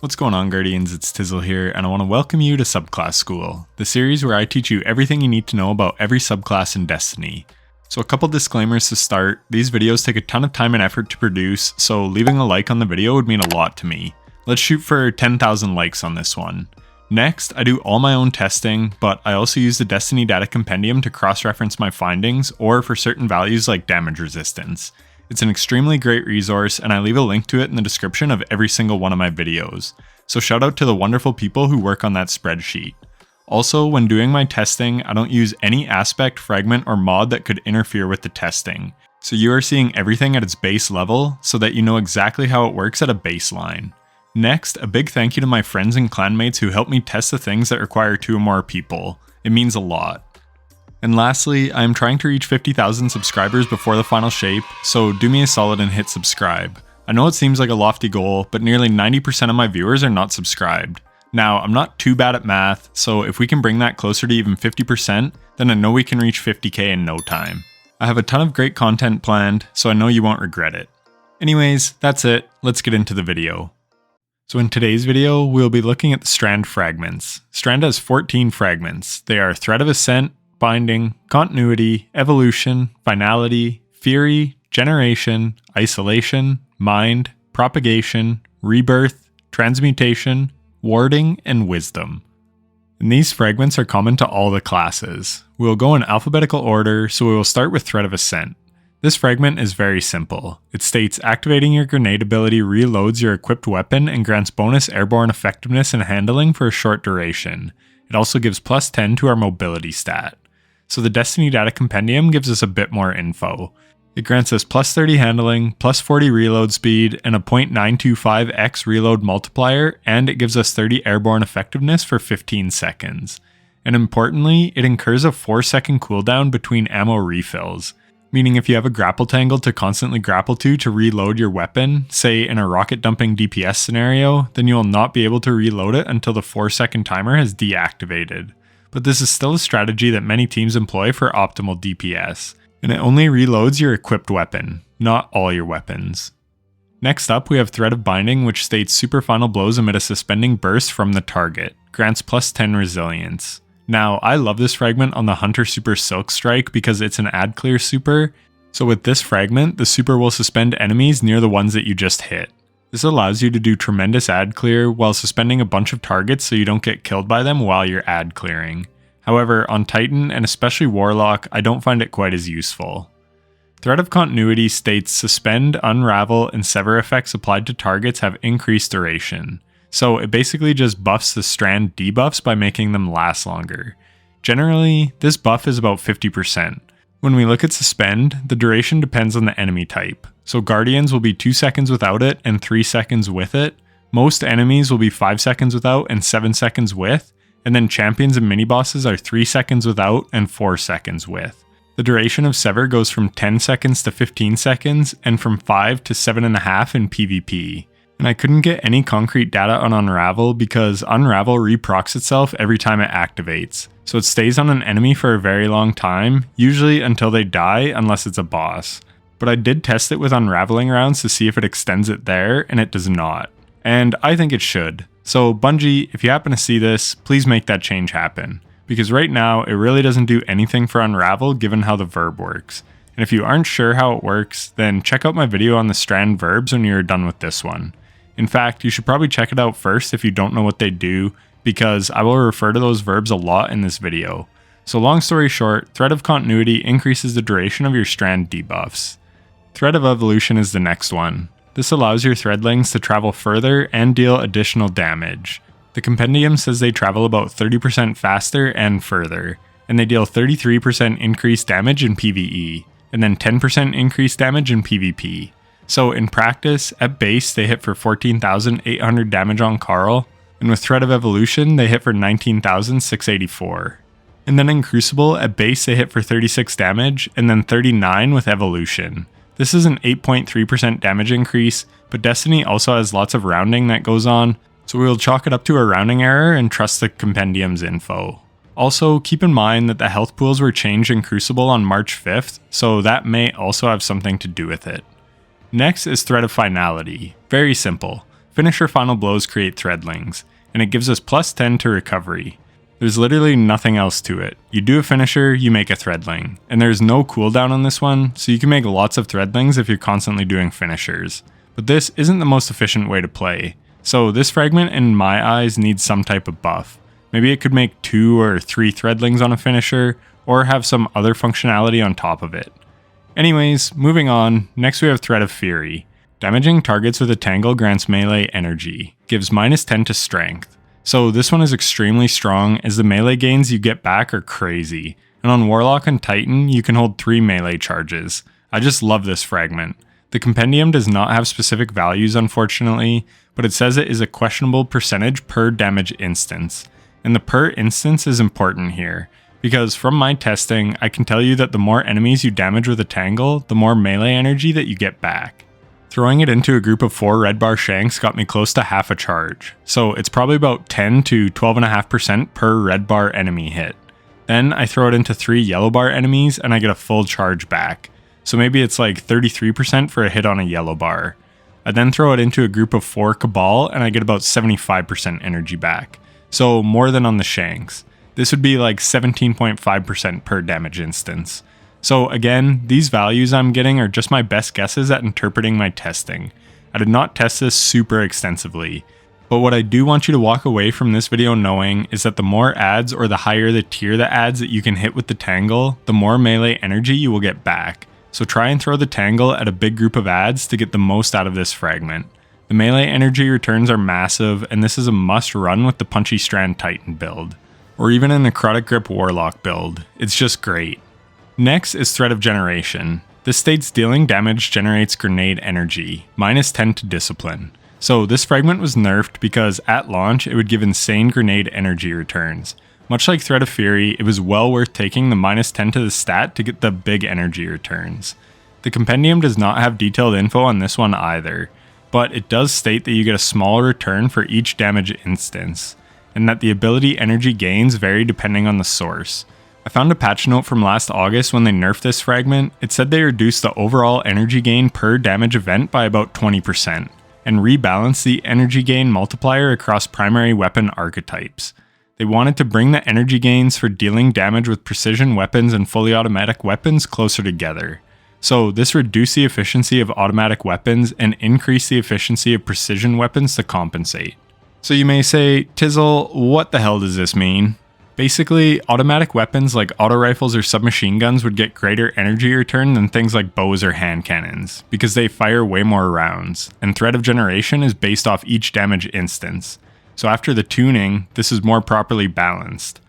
What's going on, Guardians? It's Tizzle here, and I want to welcome you to Subclass School, the series where I teach you everything you need to know about every subclass in Destiny. So a couple disclaimers to start. These videos take a ton of time and effort to produce, so leaving a like on the video would mean a lot to me. Let's shoot for 10,000 likes on this one. Next, I do all my own testing, but I also use the Destiny Data Compendium to cross-reference my findings, or for certain values like damage resistance. It's an extremely great resource, and I leave a link to it in the description of every single one of my videos. So shout out to the wonderful people who work on that spreadsheet. Also, when doing my testing, I don't use any aspect, fragment, or mod that could interfere with the testing. So you are seeing everything at its base level, so that you know exactly how it works at a baseline. Next, a big thank you to my friends and clanmates who help me test the things that require 2 or more people. It means a lot. And lastly, I am trying to reach 50,000 subscribers before the final shape, so do me a solid and hit subscribe. I know it seems like a lofty goal, but nearly 90% of my viewers are not subscribed. Now, I'm not too bad at math, so if we can bring that closer to even 50%, then I know we can reach 50k in no time. I have a ton of great content planned, so I know you won't regret it. Anyways, that's it, let's get into the video. So in today's video, we'll be looking at the Strand Fragments. Strand has 14 fragments. They are Thread of Ascent, Binding, Continuity, Evolution, Finality, Fury, Generation, Isolation, Mind, Propagation, Rebirth, Transmutation, Warding, and Wisdom. And these fragments are common to all the classes. We will go in alphabetical order, so we will start with Thread of Ascent. This fragment is very simple. It states activating your grenade ability reloads your equipped weapon and grants bonus airborne effectiveness and handling for a short duration. It also gives plus 10 to our mobility stat. So the Destiny Data Compendium gives us a bit more info. It grants us plus 30 handling, plus 40 reload speed, and a 0.925x reload multiplier, and it gives us 30 airborne effectiveness for 15 seconds. And importantly, it incurs a 4-second cooldown between ammo refills, meaning if you have a grapple tangle to constantly grapple to reload your weapon, say in a rocket dumping DPS scenario, then you will not be able to reload it until the 4-second timer has deactivated. But this is still a strategy that many teams employ for optimal DPS, and it only reloads your equipped weapon, not all your weapons. Next up, we have Thread of Binding, which states super final blows emit a suspending burst from the target, grants plus 10 resilience. Now, I love this fragment on the Hunter Super Silk Strike because it's an ad clear super, so with this fragment, the super will suspend enemies near the ones that you just hit. This allows you to do tremendous ad clear while suspending a bunch of targets so you don't get killed by them while you're ad clearing. However, on Titan and especially Warlock, I don't find it quite as useful. Thread of Continuity states suspend, unravel, and sever effects applied to targets have increased duration. So it basically just buffs the strand debuffs by making them last longer. Generally, this buff is about 50%. When we look at suspend, the duration depends on the enemy type. So Guardians will be 2 seconds without it and 3 seconds with it. Most enemies will be 5 seconds without and 7 seconds with. And then champions and mini-bosses are 3 seconds without and 4 seconds with. The duration of Sever goes from 10 seconds to 15 seconds and from 5 to 7.5 in PvP. And I couldn't get any concrete data on Unravel because Unravel reprocs itself every time it activates. So it stays on an enemy for a very long time, usually until they die unless it's a boss. But I did test it with unraveling rounds to see if it extends it there, and it does not. And I think it should. So Bungie, if you happen to see this, please make that change happen. Because right now, it really doesn't do anything for Unravel given how the verb works. And if you aren't sure how it works, then check out my video on the Strand verbs when you're done with this one. In fact, you should probably check it out first if you don't know what they do, because I will refer to those verbs a lot in this video. So long story short, Thread of Continuity increases the duration of your strand debuffs. Thread of Evolution is the next one. This allows your threadlings to travel further and deal additional damage. The compendium says they travel about 30% faster and further, and they deal 33% increased damage in PvE, and then 10% increased damage in PvP. So in practice, at base they hit for 14,800 damage on Carl, and with Thread of Evolution they hit for 19,684. And then in Crucible, at base they hit for 36 damage, and then 39 with Evolution. This is an 8.3% damage increase, but Destiny also has lots of rounding that goes on, so we will chalk it up to a rounding error and trust the compendium's info. Also, keep in mind that the health pools were changed in Crucible on March 5th, so that may also have something to do with it. Next is Thread of Finality. Very simple. finisher final blows create threadlings, and it gives us plus 10 to recovery. There's literally nothing else to it. You do a finisher, you make a threadling, and there's no cooldown on this one, so you can make lots of threadlings if you're constantly doing finishers. But this isn't the most efficient way to play, so this fragment in my eyes needs some type of buff. Maybe it could make 2 or 3 threadlings on a finisher, or have some other functionality on top of it. Anyways, moving on, next we have Thread of Fury. Damaging targets with a tangle grants melee energy, gives minus 10 to strength. So this one is extremely strong as the melee gains you get back are crazy, and on Warlock and Titan you can hold 3 melee charges. I just love this fragment. The compendium does not have specific values unfortunately, but it says it is a questionable percentage per damage instance. And the per instance is important here, because from my testing I can tell you that the more enemies you damage with a tangle, the more melee energy that you get back. Throwing it into a group of 4 red bar shanks got me close to half a charge, so it's probably about 10 to 12.5% per red bar enemy hit. Then I throw it into 3 yellow bar enemies and I get a full charge back, so maybe it's like 33% for a hit on a yellow bar. I then throw it into a group of 4 cabal and I get about 75% energy back, so more than on the shanks. This would be like 17.5% per damage instance. So again, these values I'm getting are just my best guesses at interpreting my testing. I did not test this super extensively, but what I do want you to walk away from this video knowing is that the more adds or the higher the tier the adds that you can hit with the tangle, the more melee energy you will get back. So try and throw the tangle at a big group of adds to get the most out of this fragment. The melee energy returns are massive, and this is a must run with the Punchy Strand Titan build, or even a Necrotic Grip Warlock build. It's just great. Next is Thread of Generation. This states dealing damage generates grenade energy, minus 10 to discipline. So this fragment was nerfed because at launch it would give insane grenade energy returns. Much like Thread of Fury, it was well worth taking the minus 10 to the stat to get the big energy returns. The compendium does not have detailed info on this one either, but it does state that you get a smaller return for each damage instance, and that the ability energy gains vary depending on the source. I found a patch note from last August when they nerfed this fragment. It said they reduced the overall energy gain per damage event by about 20%, and rebalanced the energy gain multiplier across primary weapon archetypes. They wanted to bring the energy gains for dealing damage with precision weapons and fully automatic weapons closer together. So this reduced the efficiency of automatic weapons and increased the efficiency of precision weapons to compensate. So you may say, Tizzle, what the hell does this mean? Basically, automatic weapons like auto rifles or submachine guns would get greater energy return than things like bows or hand cannons, because they fire way more rounds, and Thread of Generation is based off each damage instance. So after the tuning, this is more properly balanced.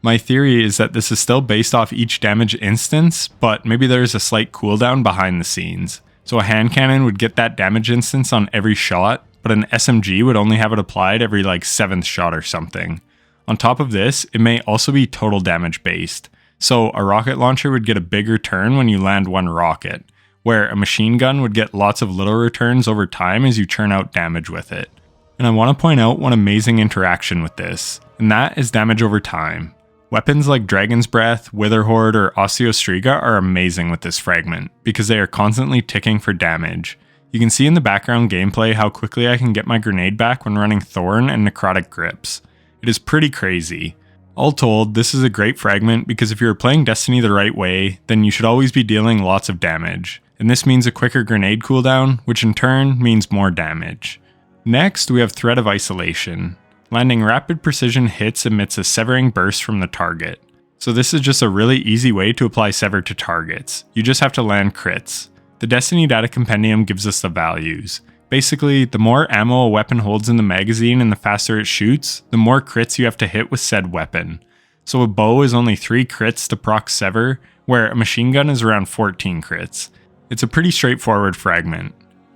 My theory is that this is still based off each damage instance, but maybe there's a slight cooldown behind the scenes. So a hand cannon would get that damage instance on every shot, but an SMG would only have it applied every like 7th shot or something. On top of this, it may also be total damage based, so a rocket launcher would get a big return when you land one rocket, where a machine gun would get lots of little returns over time as you churn out damage with it. And I want to point out one amazing interaction with this, and that is damage over time. Weapons like Dragon's Breath, Witherhoard, or Osteostriga are amazing with this fragment, because they are constantly ticking for damage. You can see in the background gameplay how quickly I can get my grenade back when running Thorn and Necrotic Grips. It is pretty crazy. All told, this is a great fragment because if you're playing Destiny the right way, then you should always be dealing lots of damage. And this means a quicker grenade cooldown, which in turn means more damage. Next, we have Thread of Isolation. Landing rapid precision hits emits a severing burst from the target. So this is just a really easy way to apply Sever to targets. You just have to land crits. The Destiny Data Compendium gives us the values. Basically, the more ammo a weapon holds in the magazine and the faster it shoots, the more crits you have to hit with said weapon. So a bow is only 3 crits to proc Sever, where a machine gun is around 14 crits. It's a pretty straightforward fragment.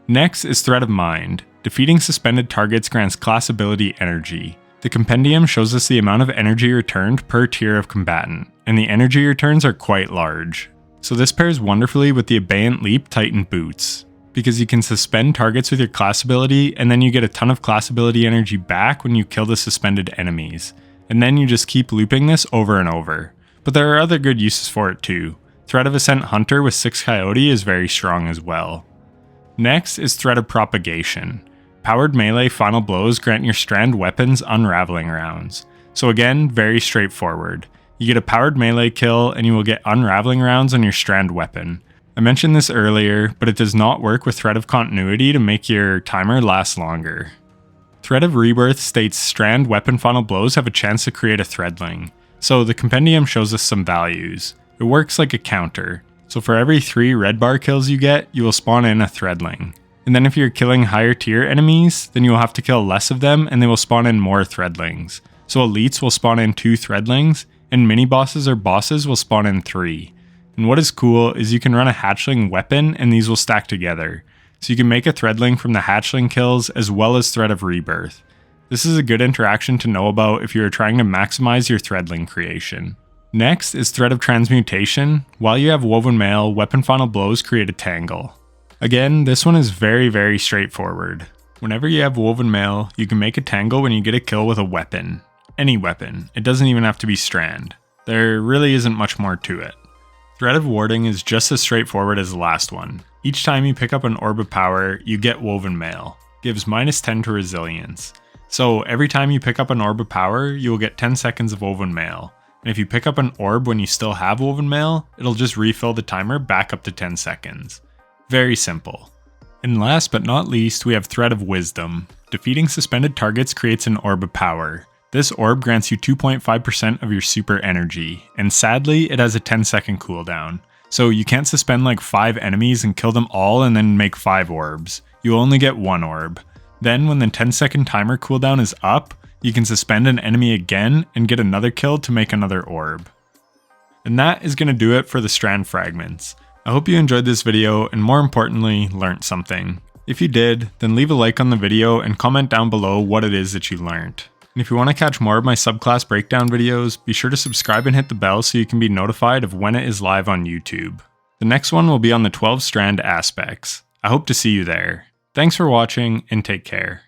Next is Thread of Mind. Defeating suspended targets grants class ability energy. The compendium shows us the amount of energy returned per tier of combatant, and the energy returns are quite large. So this pairs wonderfully with the Abeyant Leap Titan boots, because you can suspend targets with your class ability, and then you get a ton of class ability energy back when you kill the suspended enemies, and then you just keep looping this over and over. But there are other good uses for it too. Thread of Ascent Hunter with 6 Coyote is very strong as well. Next is Thread of Propagation. powered melee final blows grant your strand weapons unraveling rounds. So again, very straightforward. You get a powered melee kill and you will get unraveling rounds on your strand weapon. I mentioned this earlier, but it does not work with Thread of Continuity to make your timer last longer. Thread of Rebirth states strand weapon final blows have a chance to create a threadling. So the compendium shows us some values. It works like a counter. So for every 3 red bar kills you get, you will spawn in a threadling. And then if you're killing higher tier enemies, then you will have to kill less of them and they will spawn in more threadlings. So elites will spawn in 2 threadlings, and mini bosses or bosses will spawn in 3. And what is cool is you can run a hatchling weapon and these will stack together. So you can make a threadling from the hatchling kills as well as Thread of Rebirth. This is a good interaction to know about if you are trying to maximize your threadling creation. Next is Thread of Transmutation. While you have Woven Mail, weapon final blows create a tangle. Again, this one is very straightforward. Whenever you have Woven Mail, you can make a tangle when you get a kill with a weapon. Any weapon. It doesn't even have to be strand. There really isn't much more to it. Thread of Warding is just as straightforward as the last one. Each time you pick up an Orb of Power, you get Woven Mail. Gives -10 to Resilience. So every time you pick up an Orb of Power, you will get 10 seconds of Woven Mail. And if you pick up an orb when you still have Woven Mail, it'll just refill the timer back up to 10 seconds. Very simple. And last but not least, we have Thread of Wisdom. Defeating suspended targets creates an Orb of Power. This orb grants you 2.5% of your super energy, and sadly, it has a 10-second cooldown. So you can't suspend like 5 enemies and kill them all and then make 5 orbs. You only get 1 orb. Then when the 10-second timer cooldown is up, you can suspend an enemy again and get another kill to make another orb. And that is going to do it for the Strand Fragments. I hope you enjoyed this video and more importantly, learned something. If you did, then leave a like on the video and comment down below what it is that you learned. And if you want to catch more of my subclass breakdown videos, be sure to subscribe and hit the bell so you can be notified of when it is live on YouTube. The next one will be on the 12 strand aspects. I hope to see you there. Thanks for watching and take care.